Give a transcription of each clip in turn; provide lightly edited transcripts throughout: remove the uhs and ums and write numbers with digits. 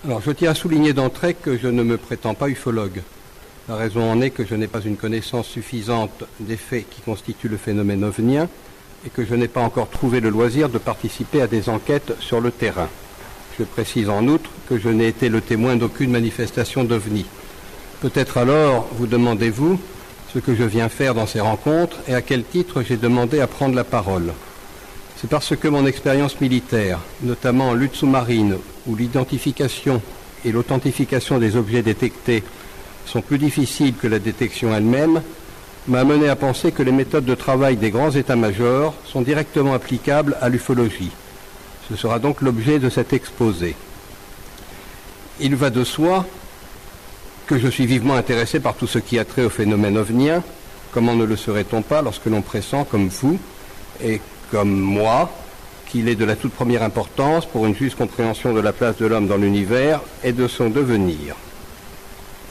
Alors, je tiens à souligner d'entrée que je ne me prétends pas ufologue. La raison en est que je n'ai pas une connaissance suffisante des faits qui constituent le phénomène ovnien et que je n'ai pas encore trouvé le loisir de participer à des enquêtes sur le terrain. Je précise en outre que je n'ai été le témoin d'aucune manifestation d'ovni. Peut-être alors vous demandez-vous ce que je viens faire dans ces rencontres et à quel titre j'ai demandé à prendre la parole. C'est parce que mon expérience militaire, notamment en lutte sous-marine, où l'identification et l'authentification des objets détectés sont plus difficiles que la détection elle-même, m'a amené à penser que les méthodes de travail des grands états-majors sont directement applicables à l'ufologie. Ce sera donc l'objet de cet exposé. Il va de soi que je suis vivement intéressé par tout ce qui a trait au phénomène ovnien. Comment ne le serait-on pas lorsque l'on pressent, comme vous et comme moi, qu'il est de la toute première importance pour une juste compréhension de la place de l'homme dans l'univers et de son devenir.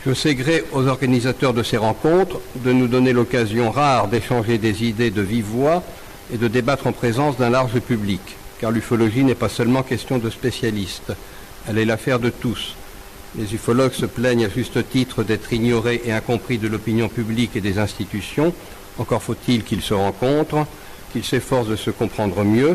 Je sais gré aux organisateurs de ces rencontres de nous donner l'occasion rare d'échanger des idées de vive voix et de débattre en présence d'un large public, car l'ufologie n'est pas seulement question de spécialistes, elle est l'affaire de tous. Les ufologues se plaignent à juste titre d'être ignorés et incompris de l'opinion publique et des institutions, encore faut-il qu'ils se rencontrent, qu'ils s'efforcent de se comprendre mieux,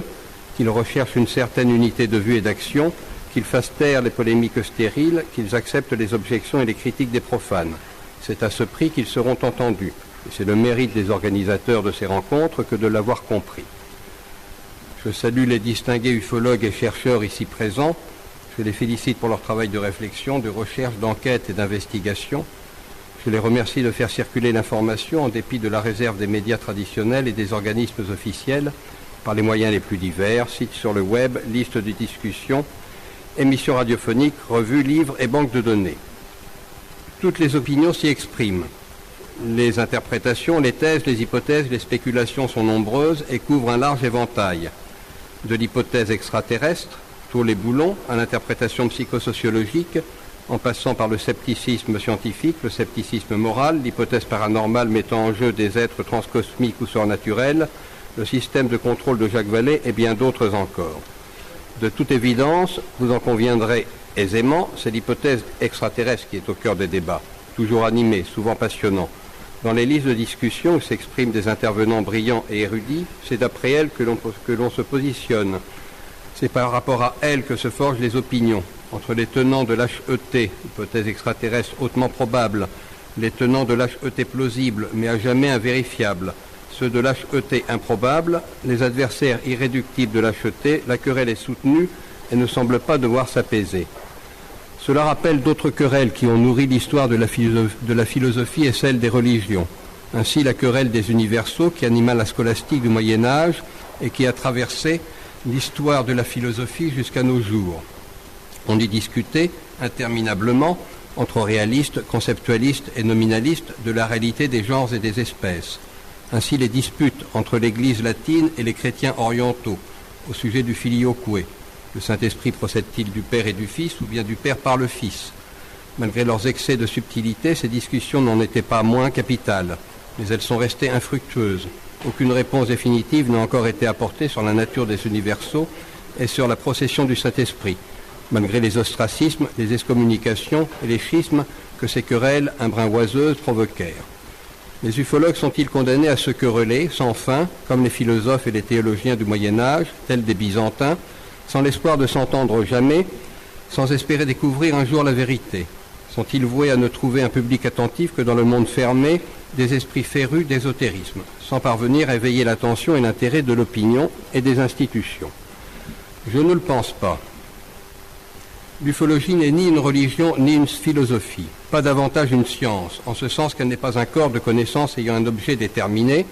qu'ils recherchent une certaine unité de vue et d'action, qu'ils fassent taire les polémiques stériles, qu'ils acceptent les objections et les critiques des profanes. C'est à ce prix qu'ils seront entendus. Et c'est le mérite des organisateurs de ces rencontres que de l'avoir compris. Je salue les distingués ufologues et chercheurs ici présents. Je les félicite pour leur travail de réflexion, de recherche, d'enquête et d'investigation. Je les remercie de faire circuler l'information en dépit de la réserve des médias traditionnels et des organismes officiels par les moyens les plus divers, sites sur le web, listes de discussions, émissions radiophoniques, revues, livres et banques de données. Toutes les opinions s'y expriment. Les interprétations, les thèses, les hypothèses, les spéculations sont nombreuses et couvrent un large éventail. De l'hypothèse extraterrestre, tous les boulons, à l'interprétation psychosociologique, en passant par le scepticisme scientifique, le scepticisme moral, l'hypothèse paranormale mettant en jeu des êtres transcosmiques ou surnaturels, le système de contrôle de Jacques Vallée et bien d'autres encore. De toute évidence, vous en conviendrez aisément, c'est l'hypothèse extraterrestre qui est au cœur des débats, toujours animé, souvent passionnant. Dans les listes de discussion où s'expriment des intervenants brillants et érudits, c'est d'après elle que l'on se positionne. C'est par rapport à elle que se forgent les opinions. Entre les tenants de l'HET, hypothèse extraterrestre hautement probable, les tenants de l'HET plausible, mais à jamais invérifiable, ceux de l'HET improbable, les adversaires irréductibles de l'HET, la querelle est soutenue et ne semble pas devoir s'apaiser. Cela rappelle d'autres querelles qui ont nourri l'histoire de la philosophie et celle des religions. Ainsi la querelle des universaux qui anima la scolastique du Moyen-Âge et qui a traversé l'histoire de la philosophie jusqu'à nos jours. On y discutait interminablement entre réalistes, conceptualistes et nominalistes de la réalité des genres et des espèces. Ainsi les disputes entre l'Église latine et les chrétiens orientaux au sujet du filioque. Le Saint-Esprit procède-t-il du Père et du Fils ou bien du Père par le Fils? Malgré leurs excès de subtilité, ces discussions n'en étaient pas moins capitales, mais elles sont restées infructueuses. Aucune réponse définitive n'a encore été apportée sur la nature des universaux et sur la procession du Saint-Esprit, malgré les ostracismes, les excommunications et les schismes que ces querelles un brin oiseuses provoquèrent. Les ufologues sont-ils condamnés à se quereller sans fin, comme les philosophes et les théologiens du Moyen-Âge, tels des Byzantins, sans l'espoir de s'entendre jamais, sans espérer découvrir un jour la vérité? Sont-ils voués à ne trouver un public attentif que dans le monde fermé des esprits férus d'ésotérisme, sans parvenir à éveiller l'attention et l'intérêt de l'opinion et des institutions? Je ne le pense pas. L'ufologie n'est ni une religion ni une philosophie, pas davantage une science, en ce sens qu'elle n'est pas un corps de connaissances ayant un objet déterminé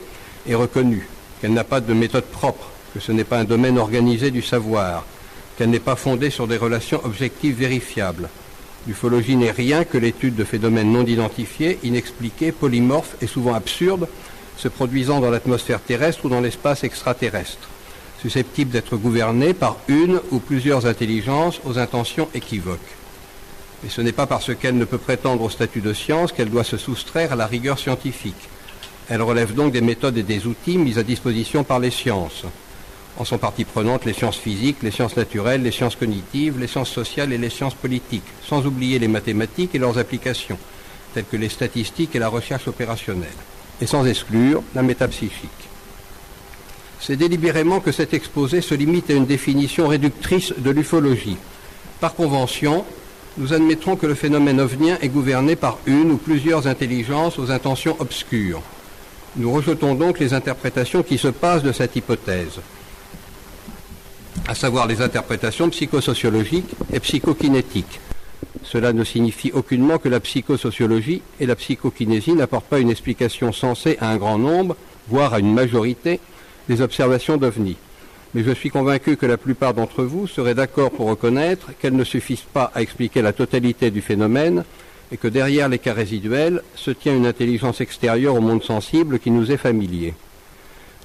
et reconnu, qu'elle n'a pas de méthode propre, que ce n'est pas un domaine organisé du savoir, qu'elle n'est pas fondée sur des relations objectives vérifiables. L'ufologie n'est rien que l'étude de phénomènes non identifiés, inexpliqués, polymorphes et souvent absurdes, se produisant dans l'atmosphère terrestre ou dans l'espace extraterrestre, susceptibles d'être gouvernés par une ou plusieurs intelligences aux intentions équivoques. Et ce n'est pas parce qu'elle ne peut prétendre au statut de science qu'elle doit se soustraire à la rigueur scientifique. Elle relève donc des méthodes et des outils mis à disposition par les sciences. En sont partie prenante les sciences physiques, les sciences naturelles, les sciences cognitives, les sciences sociales et les sciences politiques, sans oublier les mathématiques et leurs applications, telles que les statistiques et la recherche opérationnelle, et sans exclure la métapsychique. C'est délibérément que cet exposé se limite à une définition réductrice de l'ufologie. Par convention, nous admettrons que le phénomène ovnien est gouverné par une ou plusieurs intelligences aux intentions obscures. Nous rejetons donc les interprétations qui se passent de cette hypothèse, à savoir les interprétations psychosociologiques et psychokinétiques. Cela ne signifie aucunement que la psychosociologie et la psychokinésie n'apportent pas une explication sensée à un grand nombre, voire à une majorité, des observations d'OVNI. Mais je suis convaincu que la plupart d'entre vous seraient d'accord pour reconnaître qu'elles ne suffisent pas à expliquer la totalité du phénomène et que derrière les cas résiduels se tient une intelligence extérieure au monde sensible qui nous est familier.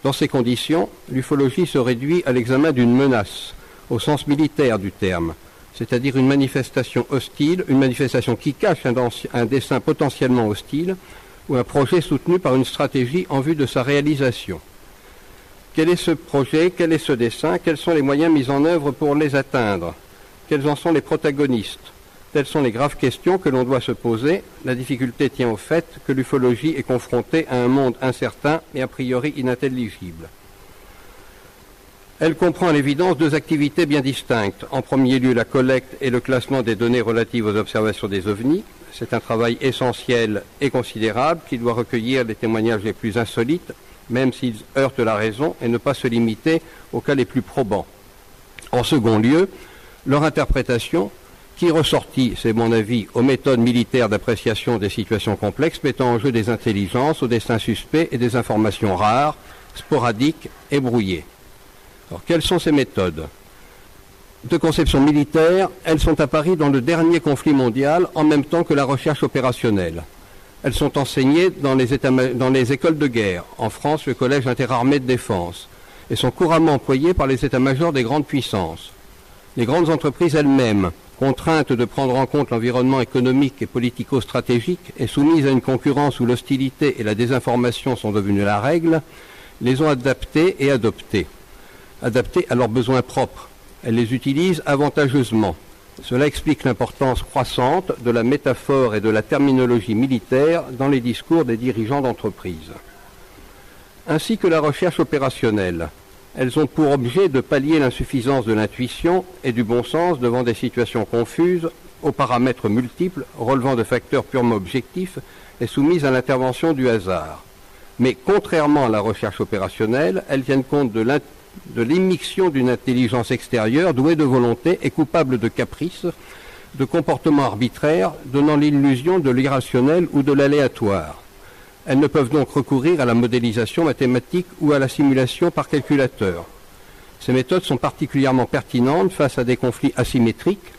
Dans ces conditions, l'ufologie se réduit à l'examen d'une menace, au sens militaire du terme, c'est-à-dire une manifestation hostile, une manifestation qui cache un dessein potentiellement hostile ou un projet soutenu par une stratégie en vue de sa réalisation. Quel est ce projet, quel est ce dessein, quels sont les moyens mis en œuvre pour les atteindre? Quels en sont les protagonistes? Telles sont les graves questions que l'on doit se poser. La difficulté tient au fait que l'ufologie est confrontée à un monde incertain et a priori inintelligible. Elle comprend à l'évidence deux activités bien distinctes. En premier lieu, la collecte et le classement des données relatives aux observations des ovnis. C'est un travail essentiel et considérable qui doit recueillir les témoignages les plus insolites, même s'ils heurtent la raison, et ne pas se limiter aux cas les plus probants. En second lieu, leur interprétation, qui ressortit, c'est mon avis, aux méthodes militaires d'appréciation des situations complexes, mettant en jeu des intelligences, au destin suspect et des informations rares, sporadiques et brouillées. Alors, quelles sont ces méthodes? De conception militaire, elles sont apparues dans le dernier conflit mondial en même temps que la recherche opérationnelle. Elles sont enseignées dans les écoles de guerre, en France le Collège interarmées de défense, et sont couramment employées par les états-majors des grandes puissances. Les grandes entreprises elles-mêmes, contraintes de prendre en compte l'environnement économique et politico-stratégique et soumises à une concurrence où l'hostilité et la désinformation sont devenues la règle, les ont adaptées et adoptées. Adaptées à leurs besoins propres. Elles les utilisent avantageusement. Cela explique l'importance croissante de la métaphore et de la terminologie militaire dans les discours des dirigeants d'entreprise. Ainsi que la recherche opérationnelle. Elles ont pour objet de pallier l'insuffisance de l'intuition et du bon sens devant des situations confuses, aux paramètres multiples, relevant de facteurs purement objectifs et soumises à l'intervention du hasard. Mais contrairement à la recherche opérationnelle, elles tiennent compte de l'immixtion d'une intelligence extérieure douée de volonté et coupable de caprices, de comportements arbitraires, donnant l'illusion de l'irrationnel ou de l'aléatoire. Elles ne peuvent donc recourir à la modélisation mathématique ou à la simulation par calculateur. Ces méthodes sont particulièrement pertinentes face à des conflits asymétriques,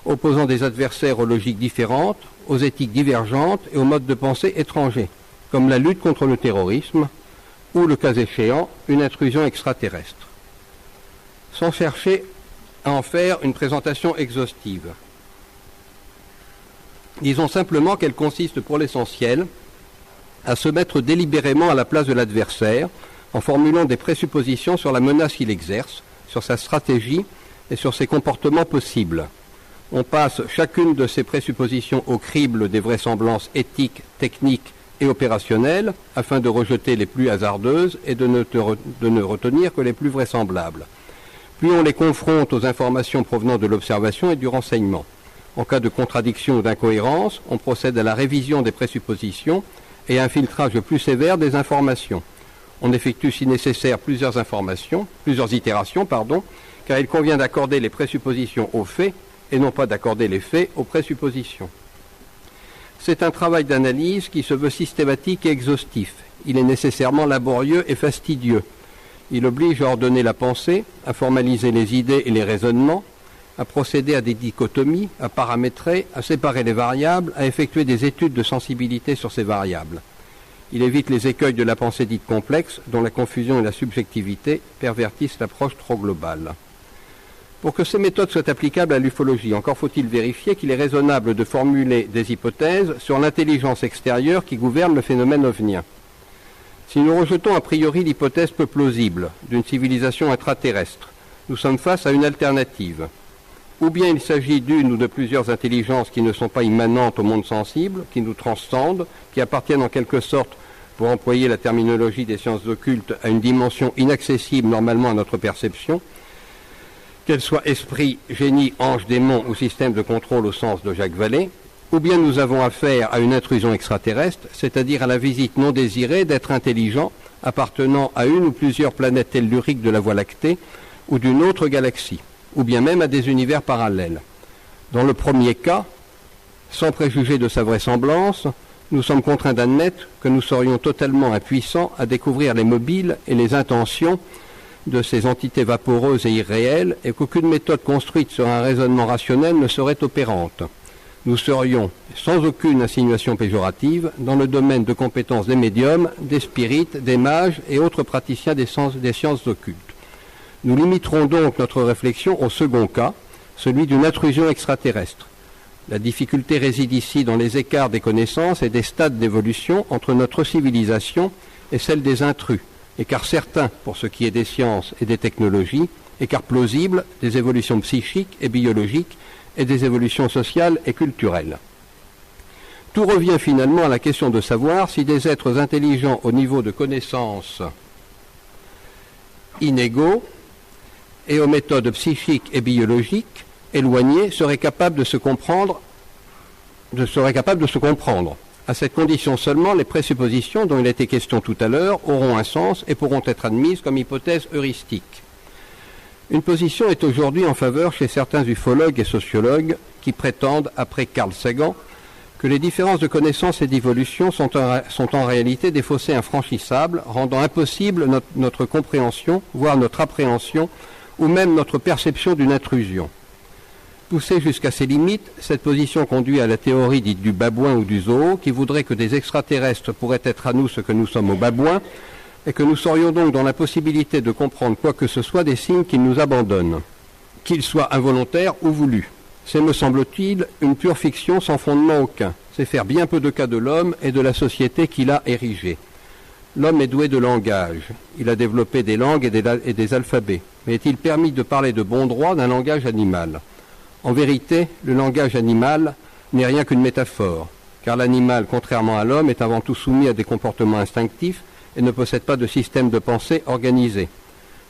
opposant des adversaires aux logiques différentes, aux éthiques divergentes et aux modes de pensée étrangers, comme la lutte contre le terrorisme ou, le cas échéant, une intrusion extraterrestre. Sans chercher à en faire une présentation exhaustive. Disons simplement qu'elle consiste pour l'essentiel à se mettre délibérément à la place de l'adversaire en formulant des présuppositions sur la menace qu'il exerce, sur sa stratégie et sur ses comportements possibles. On passe chacune de ces présuppositions au crible des vraisemblances éthiques, techniques et opérationnelles afin de rejeter les plus hasardeuses et de ne retenir que les plus vraisemblables. Puis on les confronte aux informations provenant de l'observation et du renseignement. En cas de contradiction ou d'incohérence, on procède à la révision des présuppositions et à un filtrage plus sévère des informations. On effectue si nécessaire plusieurs itérations, car il convient d'accorder les présuppositions aux faits et non pas d'accorder les faits aux présuppositions. C'est un travail d'analyse qui se veut systématique et exhaustif. Il est nécessairement laborieux et fastidieux. Il oblige à ordonner la pensée, à formaliser les idées et les raisonnements, à procéder à des dichotomies, à paramétrer, à séparer les variables, à effectuer des études de sensibilité sur ces variables. Il évite les écueils de la pensée dite complexe, dont la confusion et la subjectivité pervertissent l'approche trop globale. Pour que ces méthodes soient applicables à l'ufologie, encore faut-il vérifier qu'il est raisonnable de formuler des hypothèses sur l'intelligence extérieure qui gouverne le phénomène ovnien. Si nous rejetons a priori l'hypothèse peu plausible d'une civilisation intraterrestre, nous sommes face à une alternative. Ou bien il s'agit d'une ou de plusieurs intelligences qui ne sont pas immanentes au monde sensible, qui nous transcendent, qui appartiennent en quelque sorte, pour employer la terminologie des sciences occultes, à une dimension inaccessible normalement à notre perception, qu'elle soit esprit, génie, ange, démon ou système de contrôle au sens de Jacques Vallée, ou bien nous avons affaire à une intrusion extraterrestre, c'est-à-dire à la visite non désirée d'êtres intelligents appartenant à une ou plusieurs planètes telluriques de la Voie lactée ou d'une autre galaxie, ou bien même à des univers parallèles. Dans le premier cas, sans préjuger de sa vraisemblance, nous sommes contraints d'admettre que nous serions totalement impuissants à découvrir les mobiles et les intentions de ces entités vaporeuses et irréelles et qu'aucune méthode construite sur un raisonnement rationnel ne serait opérante. Nous serions, sans aucune insinuation péjorative, dans le domaine de compétences des médiums, des spirites, des mages et autres praticiens des sciences occultes. Nous limiterons donc notre réflexion au second cas, celui d'une intrusion extraterrestre. La difficulté réside ici dans les écarts des connaissances et des stades d'évolution entre notre civilisation et celle des intrus, écarts certains pour ce qui est des sciences et des technologies, écarts plausibles des évolutions psychiques et biologiques et des évolutions sociales et culturelles. Tout revient finalement à la question de savoir si des êtres intelligents au niveau de connaissances inégaux et aux méthodes psychiques et biologiques éloignées seraient capables de se comprendre. À cette condition seulement, les présuppositions dont il était question tout à l'heure auront un sens et pourront être admises comme hypothèse heuristique. Une position est aujourd'hui en faveur chez certains ufologues et sociologues qui prétendent, après Carl Sagan, que les différences de connaissances et d'évolution sont en réalité des fossés infranchissables, rendant impossible notre compréhension, voire notre appréhension, ou même notre perception d'une intrusion. Poussée jusqu'à ses limites, cette position conduit à la théorie dite du babouin ou du zoo, qui voudrait que des extraterrestres pourraient être à nous ce que nous sommes aux babouins, et que nous serions donc dans l'impossibilité de comprendre quoi que ce soit des signes qu'ils nous abandonnent, qu'ils soient involontaires ou voulus. C'est, me semble-t-il, une pure fiction sans fondement aucun. C'est faire bien peu de cas de l'homme et de la société qu'il a érigée. L'homme est doué de langage. Il a développé des langues et des alphabets. Mais est-il permis de parler de bon droit d'un langage animal ? En vérité, le langage animal n'est rien qu'une métaphore, car l'animal, contrairement à l'homme, est avant tout soumis à des comportements instinctifs et ne possède pas de système de pensée organisé.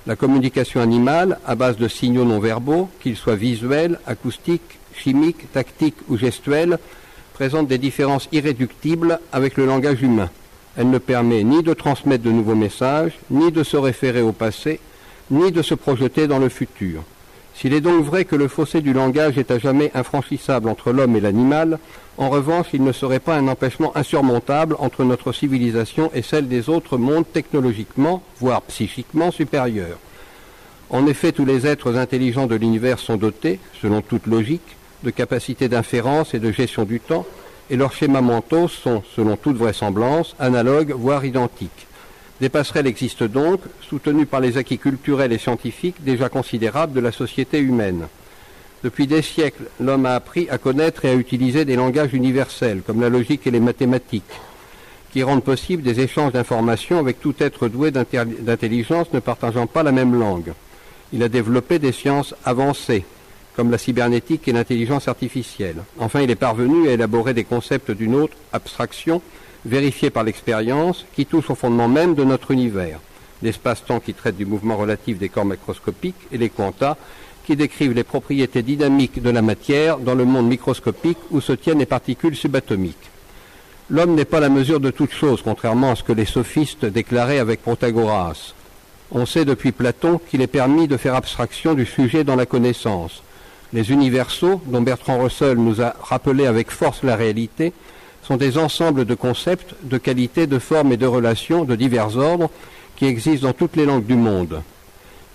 La communication animale, à base de signaux non verbaux, qu'ils soient visuels, acoustiques, chimiques, tactiques ou gestuels, présente des différences irréductibles avec le langage humain. Elle ne permet ni de transmettre de nouveaux messages, ni de se référer au passé, ni de se projeter dans le futur. S'il est donc vrai que le fossé du langage est à jamais infranchissable entre l'homme et l'animal, en revanche, il ne serait pas un empêchement insurmontable entre notre civilisation et celle des autres mondes technologiquement, voire psychiquement supérieurs. En effet, tous les êtres intelligents de l'univers sont dotés, selon toute logique, de capacités d'inférence et de gestion du temps, et leurs schémas mentaux sont, selon toute vraisemblance, analogues, voire identiques. Des passerelles existent donc, soutenues par les acquis culturels et scientifiques déjà considérables de la société humaine. Depuis des siècles, l'homme a appris à connaître et à utiliser des langages universels, comme la logique et les mathématiques, qui rendent possible des échanges d'informations avec tout être doué d'intelligence ne partageant pas la même langue. Il a développé des sciences avancées, comme la cybernétique et l'intelligence artificielle. Enfin, il est parvenu à élaborer des concepts d'une autre abstraction, vérifiés par l'expérience, qui touchent au fondement même de notre univers. L'espace-temps qui traite du mouvement relatif des corps macroscopiques et les quanta qui décrivent les propriétés dynamiques de la matière dans le monde microscopique où se tiennent les particules subatomiques. L'homme n'est pas la mesure de toute chose, contrairement à ce que les sophistes déclaraient avec Protagoras. On sait depuis Platon qu'il est permis de faire abstraction du sujet dans la connaissance. Les universaux, dont Bertrand Russell nous a rappelé avec force la réalité, sont des ensembles de concepts, de qualités, de formes et de relations de divers ordres qui existent dans toutes les langues du monde.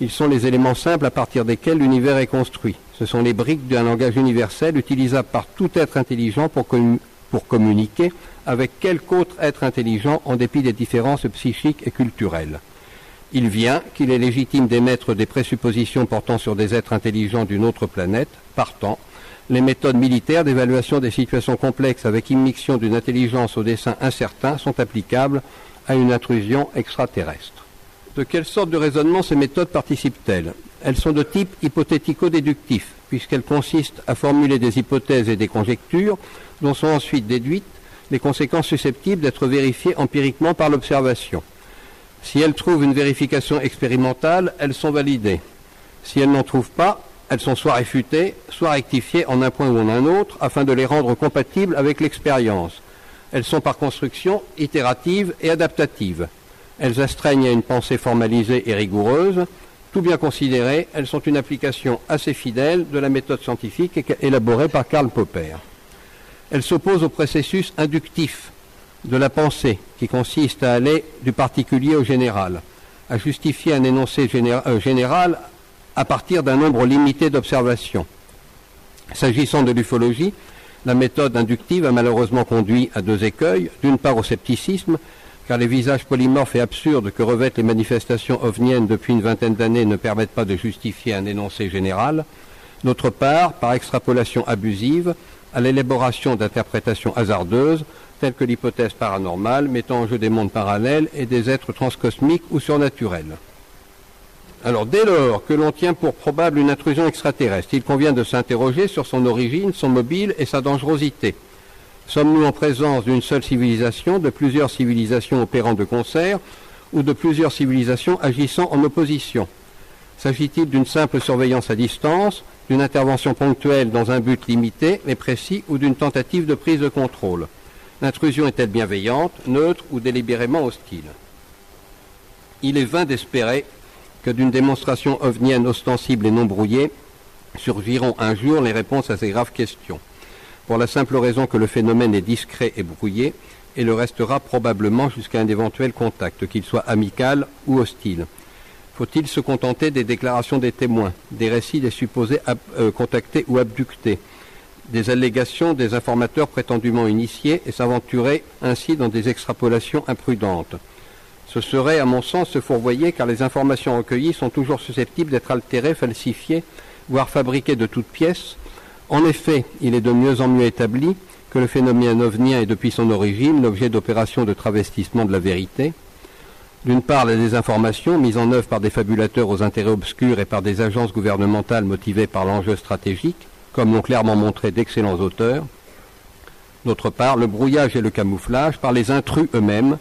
Ils sont les éléments simples à partir desquels l'univers est construit. Ce sont les briques d'un langage universel utilisable par tout être intelligent pour communiquer avec quelque autre être intelligent en dépit des différences psychiques et culturelles. Il vient qu'il est légitime d'émettre des présuppositions portant sur des êtres intelligents d'une autre planète. Partant, les méthodes militaires d'évaluation des situations complexes avec immixtion d'une intelligence au dessein incertain sont applicables à une intrusion extraterrestre. De quelle sorte de raisonnement ces méthodes participent-elles? Elles sont de type hypothético-déductif, puisqu'elles consistent à formuler des hypothèses et des conjectures dont sont ensuite déduites les conséquences susceptibles d'être vérifiées empiriquement par l'observation. Si elles trouvent une vérification expérimentale, elles sont validées. Si elles n'en trouvent pas, elles sont soit réfutées, soit rectifiées en un point ou en un autre, afin de les rendre compatibles avec l'expérience. Elles sont par construction itératives et adaptatives. Elles astreignent à une pensée formalisée et rigoureuse. Tout bien considéré, elles sont une application assez fidèle de la méthode scientifique élaborée par Karl Popper. Elles s'opposent au processus inductif de la pensée, qui consiste à aller du particulier au général, à justifier un énoncé général à partir d'un nombre limité d'observations. S'agissant de l'ufologie, la méthode inductive a malheureusement conduit à deux écueils. D'une part au scepticisme, car les visages polymorphes et absurdes que revêtent les manifestations ovniennes depuis une vingtaine d'années ne permettent pas de justifier un énoncé général. D'autre part, par extrapolation abusive, à l'élaboration d'interprétations hasardeuses, telles que l'hypothèse paranormale mettant en jeu des mondes parallèles et des êtres transcosmiques ou surnaturels. Alors, dès lors que l'on tient pour probable une intrusion extraterrestre, il convient de s'interroger sur son origine, son mobile et sa dangerosité. Sommes-nous en présence d'une seule civilisation, de plusieurs civilisations opérant de concert, ou de plusieurs civilisations agissant en opposition? S'agit-il d'une simple surveillance à distance, d'une intervention ponctuelle dans un but limité mais précis, ou d'une tentative de prise de contrôle? L'intrusion est-elle bienveillante, neutre ou délibérément hostile? Il est vain d'espérer que d'une démonstration ovnienne ostensible et non brouillée surgiront un jour les réponses à ces graves questions, pour la simple raison que le phénomène est discret et brouillé, et le restera probablement jusqu'à un éventuel contact, qu'il soit amical ou hostile. Faut-il se contenter des déclarations des témoins, des récits des supposés contactés ou abductés, des allégations des informateurs prétendument initiés, et s'aventurer ainsi dans des extrapolations imprudentes? Ce serait, à mon sens, se fourvoyer, car les informations recueillies sont toujours susceptibles d'être altérées, falsifiées, voire fabriquées de toutes pièces. En effet, il est de mieux en mieux établi que le phénomène ovnien est depuis son origine l'objet d'opérations de travestissement de la vérité. D'une part, la désinformation, mise en œuvre par des fabulateurs aux intérêts obscurs et par des agences gouvernementales motivées par l'enjeu stratégique, comme l'ont clairement montré d'excellents auteurs. D'autre part, le brouillage et le camouflage par les intrus eux-mêmes,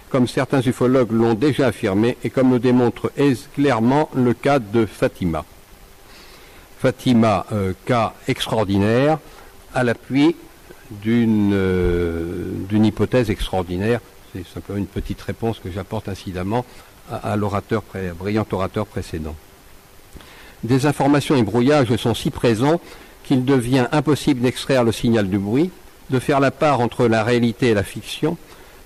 comme certains ufologues l'ont déjà affirmé et comme le démontre clairement le cas de Fatima. Fatima, cas extraordinaire, à l'appui d'une hypothèse extraordinaire. C'est simplement une petite réponse que j'apporte incidemment à brillant orateur précédent. Des informations et brouillages sont si présents qu'il devient impossible d'extraire le signal du bruit, de faire la part entre la réalité et la fiction,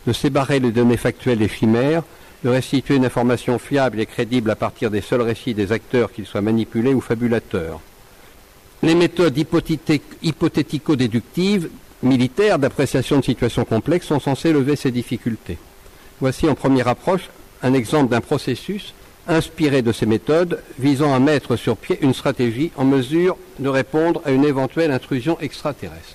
de séparer les données factuelles des chimères, de restituer une information fiable et crédible à partir des seuls récits des acteurs, qu'ils soient manipulés ou fabulateurs. Les méthodes hypothético-déductives militaires d'appréciation de situations complexes sont censées lever ces difficultés. Voici en première approche un exemple d'un processus inspiré de ces méthodes visant à mettre sur pied une stratégie en mesure de répondre à une éventuelle intrusion extraterrestre.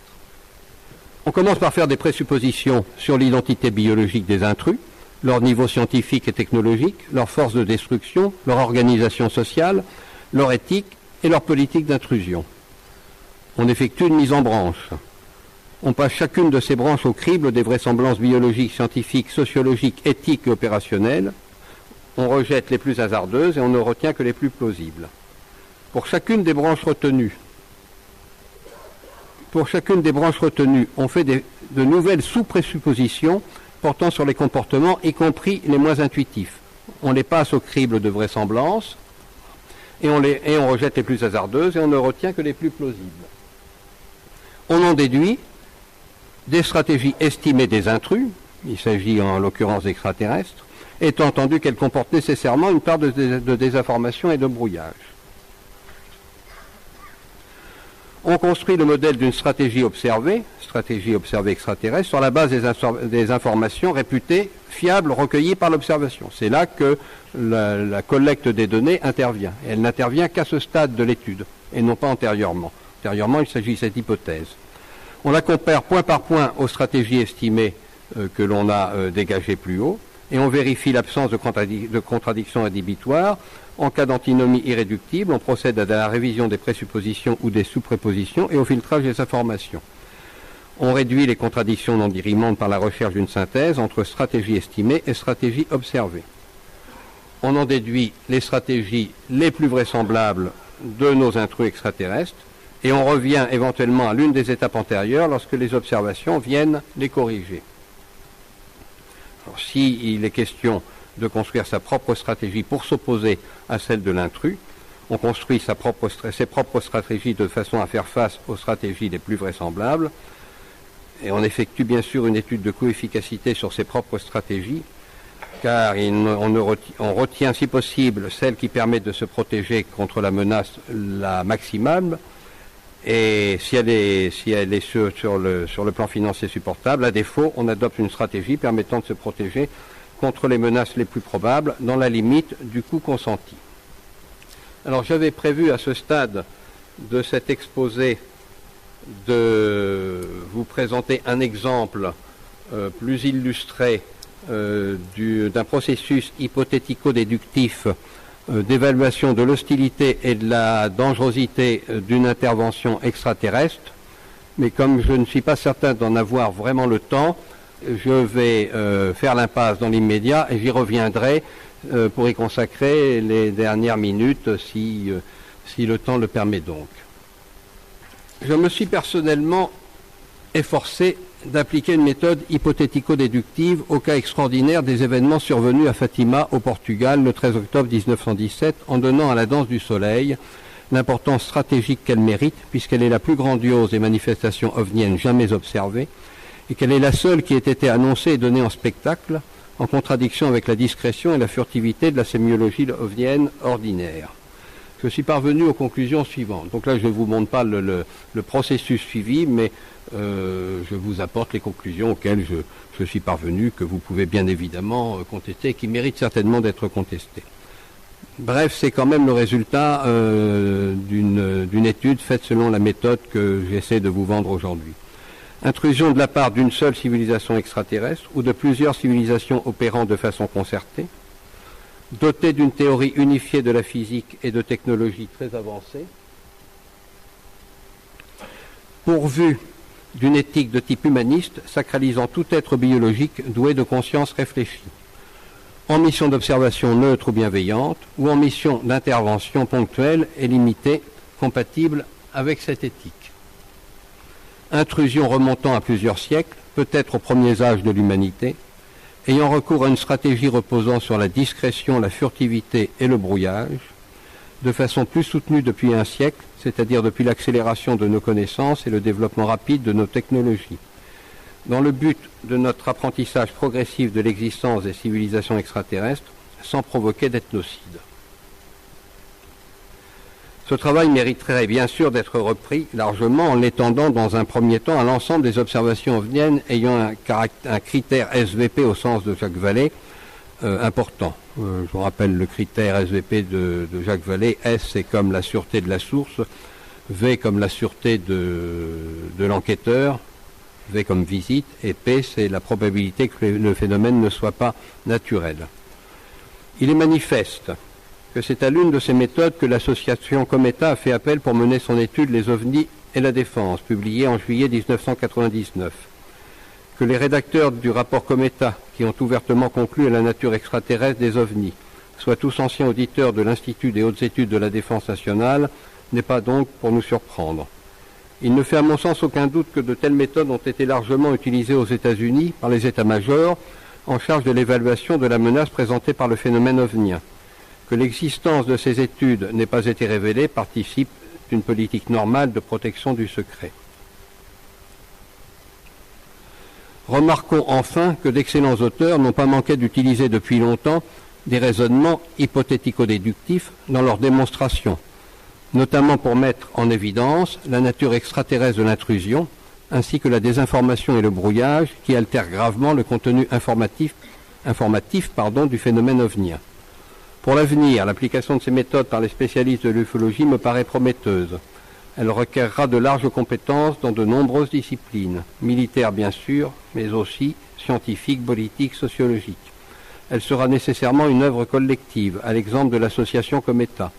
On commence par faire des présuppositions sur l'identité biologique des intrus, leur niveau scientifique et technologique, leur force de destruction, leur organisation sociale, leur éthique et leur politique d'intrusion. On effectue une mise en branche. On passe chacune de ces branches au crible des vraisemblances biologiques, scientifiques, sociologiques, éthiques et opérationnelles. On rejette les plus hasardeuses et on ne retient que les plus plausibles. Pour chacune des branches retenues, on fait de nouvelles sous-présuppositions portant sur les comportements, y compris les moins intuitifs. On les passe au crible de vraisemblance et on rejette les plus hasardeuses et on ne retient que les plus plausibles. On en déduit des stratégies estimées des intrus, il s'agit en l'occurrence d'extraterrestres, étant entendu qu'elles comportent nécessairement une part de désinformation et de brouillage. On construit le modèle d'une stratégie observée extraterrestre, sur la base des informations réputées fiables recueillies par l'observation. C'est là que la collecte des données intervient. Et elle n'intervient qu'à ce stade de l'étude, et non pas antérieurement. Antérieurement, il s'agissait d'hypothèse. On la compare point par point aux stratégies estimées que l'on a dégagées plus haut. et on vérifie l'absence de contradiction rédhibitoire. En cas d'antinomie irréductible, on procède à la révision des présuppositions ou des sous-prépositions et au filtrage des informations. On réduit les contradictions non dirimantes par la recherche d'une synthèse entre stratégie estimée et stratégie observée. On en déduit les stratégies les plus vraisemblables de nos intrus extraterrestres et on revient éventuellement à l'une des étapes antérieures lorsque les observations viennent les corriger. Alors, s'il est question de construire sa propre stratégie pour s'opposer à celle de l'intrus, on construit ses propres stratégies de façon à faire face aux stratégies les plus vraisemblables et on effectue bien sûr une étude de coefficacité sur ses propres stratégies car on retient si possible celle qui permet de se protéger contre la menace la maximale et si elle est sur le plan financier supportable, à défaut, on adopte une stratégie permettant de se protéger contre les menaces les plus probables dans la limite du coût consenti. Alors j'avais prévu à ce stade de cet exposé de vous présenter un exemple plus illustré d'un processus hypothético-déductif d'évaluation de l'hostilité et de la dangerosité d'une intervention extraterrestre, mais comme je ne suis pas certain d'en avoir vraiment le temps, je vais faire l'impasse dans l'immédiat et j'y reviendrai pour y consacrer les dernières minutes si le temps le permet donc. Je me suis personnellement efforcé d'appliquer une méthode hypothético-déductive au cas extraordinaire des événements survenus à Fatima, au Portugal, le 13 octobre 1917, en donnant à la danse du soleil l'importance stratégique qu'elle mérite, puisqu'elle est la plus grandiose des manifestations ovniennes jamais observées, et qu'elle est la seule qui ait été annoncée et donnée en spectacle, en contradiction avec la discrétion et la furtivité de la sémiologie ovnienne ordinaire. Je suis parvenu aux conclusions suivantes. Donc là, je ne vous montre pas le processus suivi, mais je vous apporte les conclusions auxquelles je suis parvenu, que vous pouvez bien évidemment contester et qui méritent certainement d'être contestées. Bref, c'est quand même le résultat d'une étude faite selon la méthode que j'essaie de vous vendre aujourd'hui. Intrusion de la part d'une seule civilisation extraterrestre ou de plusieurs civilisations opérant de façon concertée, dotée d'une théorie unifiée de la physique et de technologies très avancées, pourvue d'une éthique de type humaniste, sacralisant tout être biologique doué de conscience réfléchie, en mission d'observation neutre ou bienveillante, ou en mission d'intervention ponctuelle et limitée, compatible avec cette éthique. Intrusion remontant à plusieurs siècles, peut-être aux premiers âges de l'humanité, ayant recours à une stratégie reposant sur la discrétion, la furtivité et le brouillage, de façon plus soutenue depuis un siècle, c'est-à-dire depuis l'accélération de nos connaissances et le développement rapide de nos technologies, dans le but de notre apprentissage progressif de l'existence des civilisations extraterrestres, sans provoquer d'ethnocide. Ce travail mériterait bien sûr d'être repris largement en l'étendant dans un premier temps à l'ensemble des observations ovniennes ayant un critère SVP au sens de Jacques Vallée important. Je vous rappelle le critère SVP de Jacques Vallée. S c'est comme la sûreté de la source, V comme la sûreté de l'enquêteur, V comme visite, et P c'est la probabilité que le phénomène ne soit pas naturel. Il est manifeste que c'est à l'une de ces méthodes que l'association Cometa a fait appel pour mener son étude Les ovnis et la défense, publiée en juillet 1999. Que les rédacteurs du rapport Cometa, qui ont ouvertement conclu à la nature extraterrestre des ovnis, soient tous anciens auditeurs de l'Institut des hautes études de la défense nationale, n'est pas donc pour nous surprendre. Il ne fait à mon sens aucun doute que de telles méthodes ont été largement utilisées aux États-Unis par les états-majors en charge de l'évaluation de la menace présentée par le phénomène ovnien. Que l'existence de ces études n'ait pas été révélée participe d'une politique normale de protection du secret. Remarquons enfin que d'excellents auteurs n'ont pas manqué d'utiliser depuis longtemps des raisonnements hypothético-déductifs dans leurs démonstrations, notamment pour mettre en évidence la nature extraterrestre de l'intrusion, ainsi que la désinformation et le brouillage qui altèrent gravement le contenu informatif du phénomène ovnien. Pour l'avenir, l'application de ces méthodes par les spécialistes de l'ufologie me paraît prometteuse. Elle requerra de larges compétences dans de nombreuses disciplines, militaires bien sûr, mais aussi scientifiques, politiques, sociologiques. elle sera nécessairement une œuvre collective, à l'exemple de l'association comme État.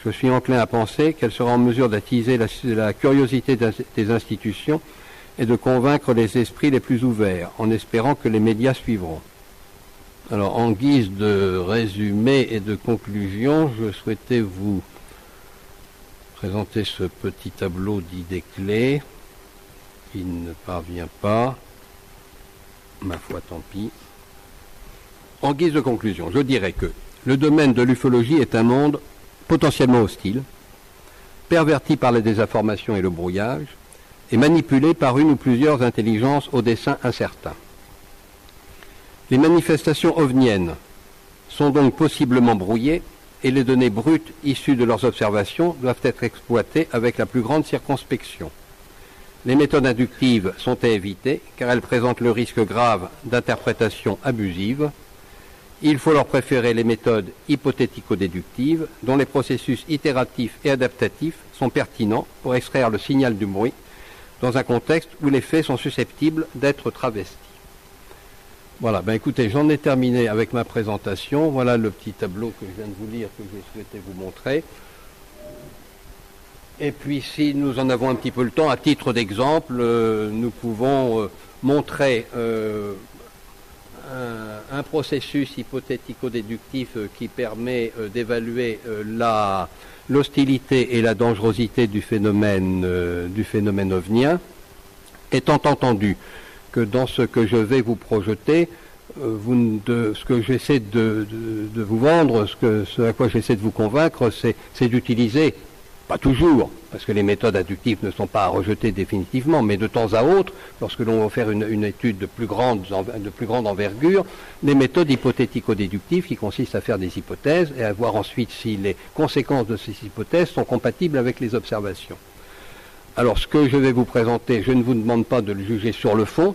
Je suis enclin à penser qu'elle sera en mesure d'attiser la curiosité des institutions et de convaincre les esprits les plus ouverts, en espérant que les médias suivront. Alors, en guise de résumé et de conclusion, je souhaitais vous présenter ce petit tableau d'idées clés qui ne parvient pas. Ma foi, tant pis. En guise de conclusion, je dirais que le domaine de l'ufologie est un monde potentiellement hostile, perverti par la désinformation et le brouillage, et manipulé par une ou plusieurs intelligences au dessein incertain. Les manifestations ovniennes sont donc possiblement brouillées et les données brutes issues de leurs observations doivent être exploitées avec la plus grande circonspection. Les méthodes inductives sont à éviter car elles présentent le risque grave d'interprétation abusive. Il faut leur préférer les méthodes hypothético-déductives dont les processus itératifs et adaptatifs sont pertinents pour extraire le signal du bruit dans un contexte où les faits sont susceptibles d'être travestis. Voilà, ben écoutez, j'en ai terminé avec ma présentation. Voilà le petit tableau que je viens de vous lire, que j'ai souhaité vous montrer. Et puis, si nous en avons un petit peu le temps, à titre d'exemple, nous pouvons montrer un processus hypothético-déductif qui permet d'évaluer l'hostilité et la dangerosité du phénomène ovnien, étant entendu que dans ce que je vais vous projeter, ce que j'essaie de vous vendre, ce à quoi j'essaie de vous convaincre, c'est d'utiliser, pas toujours, parce que les méthodes inductives ne sont pas à rejeter définitivement, mais de temps à autre, lorsque l'on va faire une étude de plus grande envergure, les méthodes hypothético-déductives qui consistent à faire des hypothèses et à voir ensuite si les conséquences de ces hypothèses sont compatibles avec les observations. Alors, ce que je vais vous présenter, je ne vous demande pas de le juger sur le fond,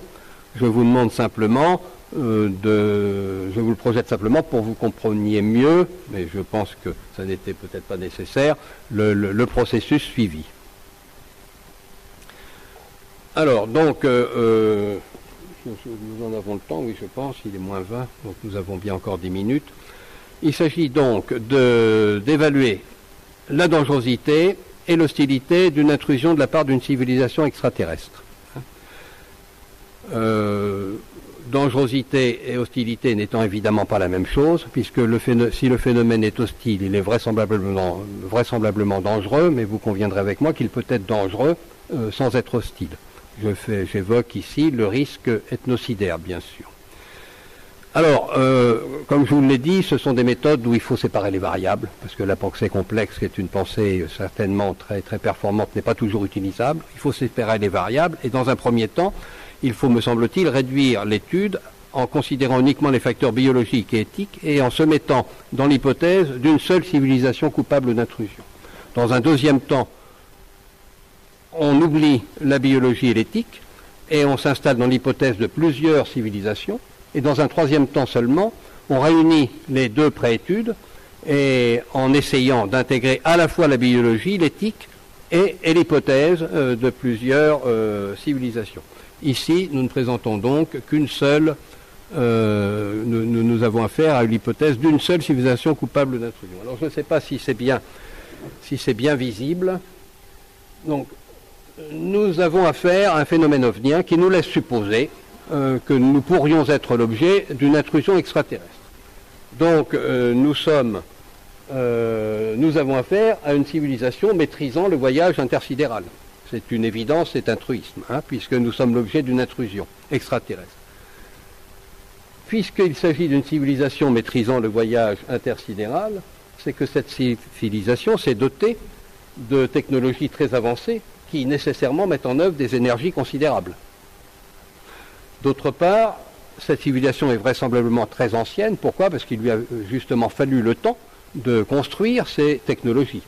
je vous demande simplement je vous le projette simplement pour que vous compreniez mieux, mais je pense que ça n'était peut-être pas nécessaire, le processus suivi. Alors, donc, nous en avons le temps, oui, je pense, il est moins 20, donc nous avons bien encore 10 minutes. Il s'agit donc d'évaluer la dangerosité et l'hostilité d'une intrusion de la part d'une civilisation extraterrestre. Dangerosité et hostilité n'étant évidemment pas la même chose, puisque si le phénomène est hostile, il est vraisemblablement dangereux, mais vous conviendrez avec moi qu'il peut être dangereux sans être hostile. J'évoque ici le risque ethnocidaire, bien sûr. Alors, comme je vous l'ai dit, ce sont des méthodes où il faut séparer les variables, parce que la pensée complexe, qui est une pensée certainement très, très performante, n'est pas toujours utilisable. Il faut séparer les variables, et dans un premier temps, il faut, me semble-t-il, réduire l'étude en considérant uniquement les facteurs biologiques et éthiques et en se mettant dans l'hypothèse d'une seule civilisation coupable d'intrusion. Dans un deuxième temps, on oublie la biologie et l'éthique et on s'installe dans l'hypothèse de plusieurs civilisations. Et dans un troisième temps seulement, on réunit les deux préétudes et en essayant d'intégrer à la fois la biologie, l'éthique et l'hypothèse de plusieurs civilisations. Ici, nous ne présentons donc qu'une seule, nous avons affaire à l'hypothèse d'une seule civilisation coupable d'intrusion. Alors je ne sais pas si c'est bien visible. Donc, nous avons affaire à un phénomène ovnien qui nous laisse supposer que nous pourrions être l'objet d'une intrusion extraterrestre. Donc, nous avons affaire à une civilisation maîtrisant le voyage intersidéral. C'est une évidence, c'est un truisme, puisque nous sommes l'objet d'une intrusion extraterrestre. Puisqu'il s'agit d'une civilisation maîtrisant le voyage intersidéral, c'est que cette civilisation s'est dotée de technologies très avancées qui nécessairement mettent en œuvre des énergies considérables. D'autre part, cette civilisation est vraisemblablement très ancienne. Pourquoi ? Parce qu'il lui a justement fallu le temps de construire ces technologies.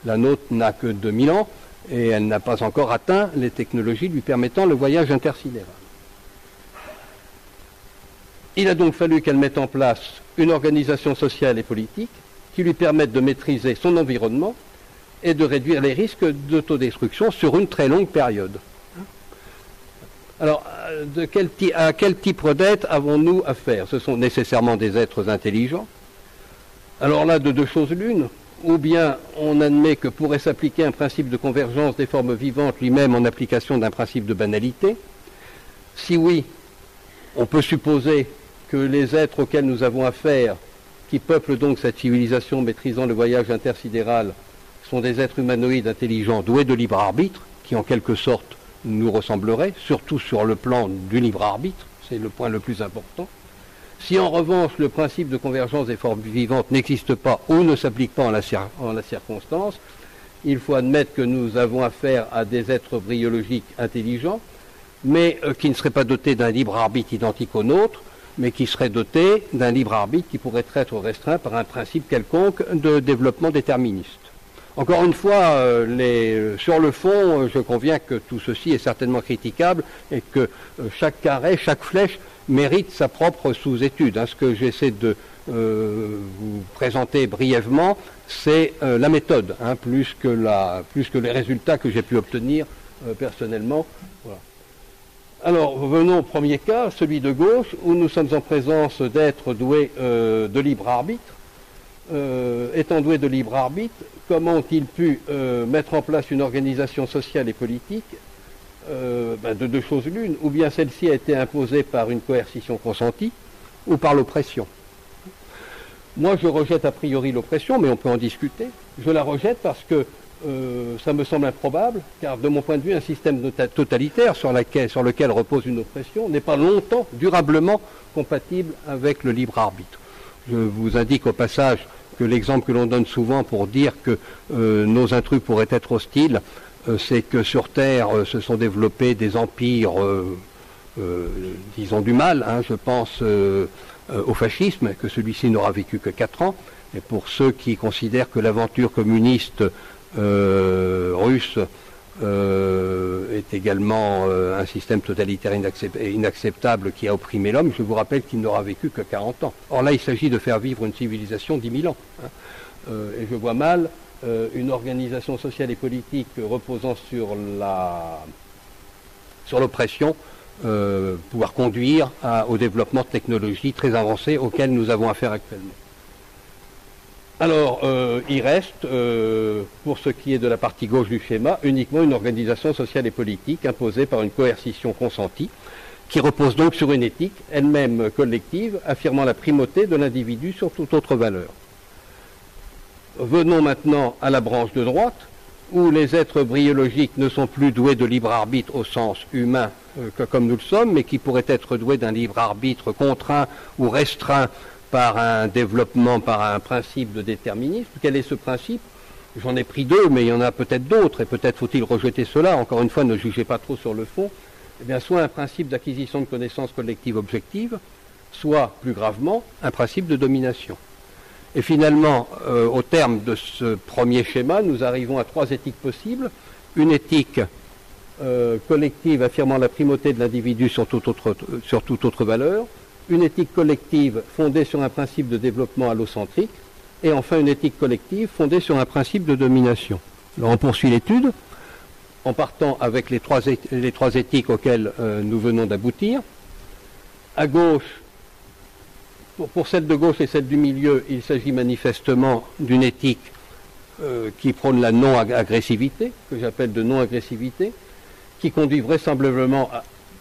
La nôtre n'a que 2000 ans et elle n'a pas encore atteint les technologies lui permettant le voyage intersidéral. Il a donc fallu qu'elle mette en place une organisation sociale et politique qui lui permette de maîtriser son environnement et de réduire les risques d'autodestruction sur une très longue période. Alors, à quel type d'être avons-nous affaire? Ce sont nécessairement des êtres intelligents. Alors là, de deux choses l'une, ou bien on admet que pourrait s'appliquer un principe de convergence des formes vivantes lui-même en application d'un principe de banalité. Si oui, on peut supposer que les êtres auxquels nous avons affaire, qui peuplent donc cette civilisation maîtrisant le voyage intersidéral, sont des êtres humanoïdes intelligents doués de libre arbitre, qui en quelque sorte nous ressembleraient, surtout sur le plan du libre arbitre, c'est le point le plus important. Si en revanche le principe de convergence des formes vivantes n'existe pas ou ne s'applique pas en la circonstance, il faut admettre que nous avons affaire à des êtres biologiques intelligents, mais qui ne seraient pas dotés d'un libre arbitre identique au nôtre, mais qui seraient dotés d'un libre arbitre qui pourrait être restreint par un principe quelconque de développement déterministe. Encore une fois, sur le fond, je conviens que tout ceci est certainement critiquable et que chaque carré, chaque flèche mérite sa propre sous-étude. Ce que j'essaie de vous présenter brièvement, c'est la méthode, plus que les résultats que j'ai pu obtenir personnellement. Voilà. Alors, venons au premier cas, celui de gauche, où nous sommes en présence d'êtres doués de libre arbitre. Étant doués de libre arbitre, comment ont-ils pu mettre en place une organisation sociale et politique de deux choses l'une, ou bien celle-ci a été imposée par une coercition consentie, ou par l'oppression. Moi, je rejette a priori l'oppression, mais on peut en discuter. Je la rejette parce que ça me semble improbable, car de mon point de vue, un système totalitaire sur lequel repose une oppression n'est pas longtemps, durablement compatible avec le libre arbitre. Je vous indique au passage que l'exemple que l'on donne souvent pour dire que nos intrus pourraient être hostiles, c'est que sur Terre se sont développés des empires, disons du mal, je pense au fascisme, que celui-ci n'aura vécu que 4 ans, et pour ceux qui considèrent que l'aventure communiste russe est également un système totalitaire inacceptable qui a opprimé l'homme, je vous rappelle qu'il n'aura vécu que 40 ans. Or là, il s'agit de faire vivre une civilisation 10 000 ans. Et je vois mal une organisation sociale et politique reposant sur l'oppression pouvoir conduire au développement de technologies très avancées auxquelles nous avons affaire actuellement. Alors, il reste, pour ce qui est de la partie gauche du schéma, uniquement une organisation sociale et politique imposée par une coercition consentie, qui repose donc sur une éthique, elle-même collective, affirmant la primauté de l'individu sur toute autre valeur. Venons maintenant à la branche de droite, où les êtres biologiques ne sont plus doués de libre arbitre au sens humain comme nous le sommes, mais qui pourraient être doués d'un libre arbitre contraint ou restreint par un développement, par un principe de déterminisme. Quel est ce principe? J'en ai pris 2, mais il y en a peut-être d'autres, et peut-être faut-il rejeter cela. Encore une fois, ne jugez pas trop sur le fond. Eh bien, soit un principe d'acquisition de connaissances collectives objectives, soit, plus gravement, un principe de domination. Et finalement, au terme de ce premier schéma, nous arrivons à 3 éthiques possibles. Une éthique collective affirmant la primauté de l'individu sur toute autre valeur, une éthique collective fondée sur un principe de développement allocentrique, et enfin une éthique collective fondée sur un principe de domination. Alors on poursuit l'étude en partant avec les trois éthiques auxquelles nous venons d'aboutir. À gauche, pour celle de gauche et celle du milieu, il s'agit manifestement d'une éthique qui prône la non-agressivité, que j'appelle de non-agressivité, qui conduit vraisemblablement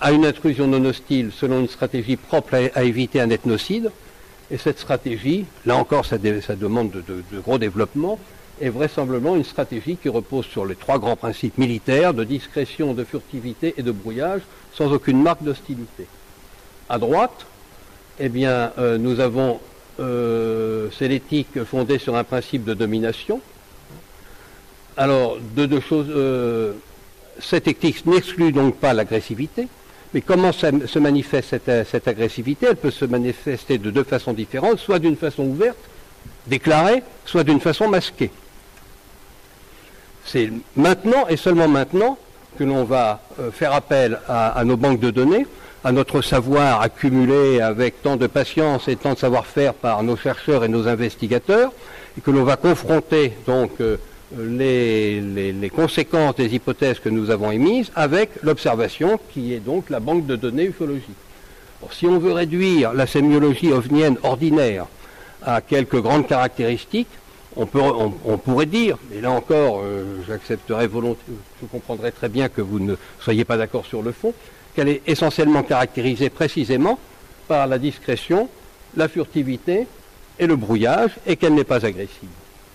à une intrusion non hostile selon une stratégie propre à éviter un ethnocide. Et cette stratégie, là encore ça demande de gros développement, est vraisemblablement une stratégie qui repose sur les 3 grands principes militaires de discrétion, de furtivité et de brouillage, sans aucune marque d'hostilité. À droite, eh bien, nous avons, c'est l'éthique fondée sur un principe de domination. Alors, deux choses, cette éthique n'exclut donc pas l'agressivité, mais comment se manifeste cette agressivité? Elle peut se manifester de 2 façons différentes, soit d'une façon ouverte, déclarée, soit d'une façon masquée. C'est maintenant et seulement maintenant que l'on va faire appel à nos banques de données, à notre savoir accumulé avec tant de patience et tant de savoir-faire par nos chercheurs et nos investigateurs, et que l'on va confronter donc les conséquences des hypothèses que nous avons émises avec l'observation qui est donc la banque de données ufologiques. Bon, si on veut réduire la sémiologie ovnienne ordinaire à quelques grandes caractéristiques, on pourrait dire, et là encore j'accepterai volontiers, je comprendrai très bien que vous ne soyez pas d'accord sur le fond, qu'elle est essentiellement caractérisée précisément par la discrétion, la furtivité et le brouillage, et qu'elle n'est pas agressive.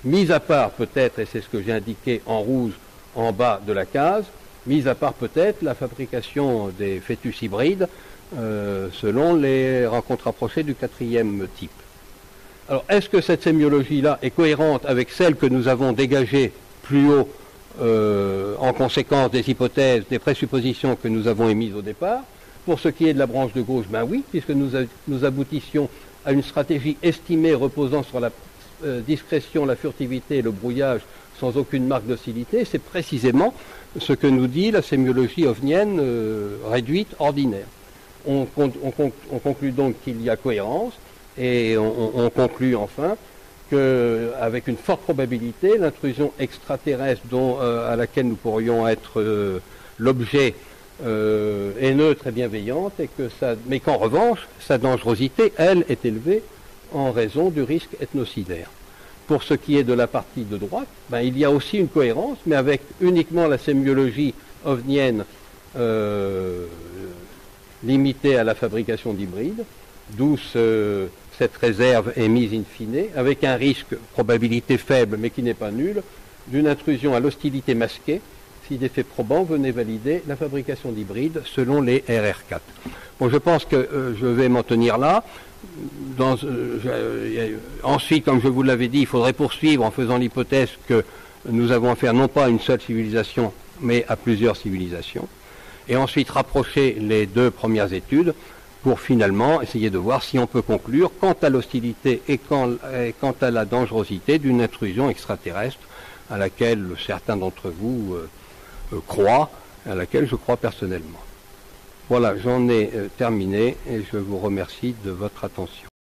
Mis à part peut-être, et c'est ce que j'ai indiqué en rouge en bas de la case, mis à part peut-être la fabrication des fœtus hybrides selon les rencontres rapprochées du 4e type. Alors, est-ce que cette sémiologie-là est cohérente avec celle que nous avons dégagée plus haut en conséquence des hypothèses, des présuppositions que nous avons émises au départ? Pour ce qui est de la branche de gauche, ben oui, puisque nous aboutissions à une stratégie estimée reposant sur la discrétion, la furtivité et le brouillage sans aucune marque d'hostilité. C'est précisément ce que nous dit la sémiologie ovnienne réduite ordinaire. On conclut donc qu'il y a cohérence et on conclut enfin qu'avec une forte probabilité, l'intrusion extraterrestre à laquelle nous pourrions être l'objet est neutre et bienveillante, mais qu'en revanche, sa dangerosité, elle, est élevée en raison du risque ethnocidaire. Pour ce qui est de la partie de droite, ben, il y a aussi une cohérence, mais avec uniquement la sémiologie ovnienne limitée à la fabrication d'hybrides, d'où cette réserve est mise in fine, avec un risque, probabilité faible, mais qui n'est pas nul, d'une intrusion à l'hostilité masquée, si des faits probants venaient valider la fabrication d'hybrides selon les RR4. Bon, je pense que je vais m'en tenir là. Ensuite, comme je vous l'avais dit, il faudrait poursuivre en faisant l'hypothèse que nous avons affaire non pas à une seule civilisation, mais à plusieurs civilisations. Et ensuite rapprocher les deux premières études pour finalement essayer de voir si on peut conclure quant à l'hostilité et quant à la dangerosité d'une intrusion extraterrestre à laquelle certains d'entre vous croient, à laquelle je crois personnellement. Voilà, j'en ai terminé et je vous remercie de votre attention.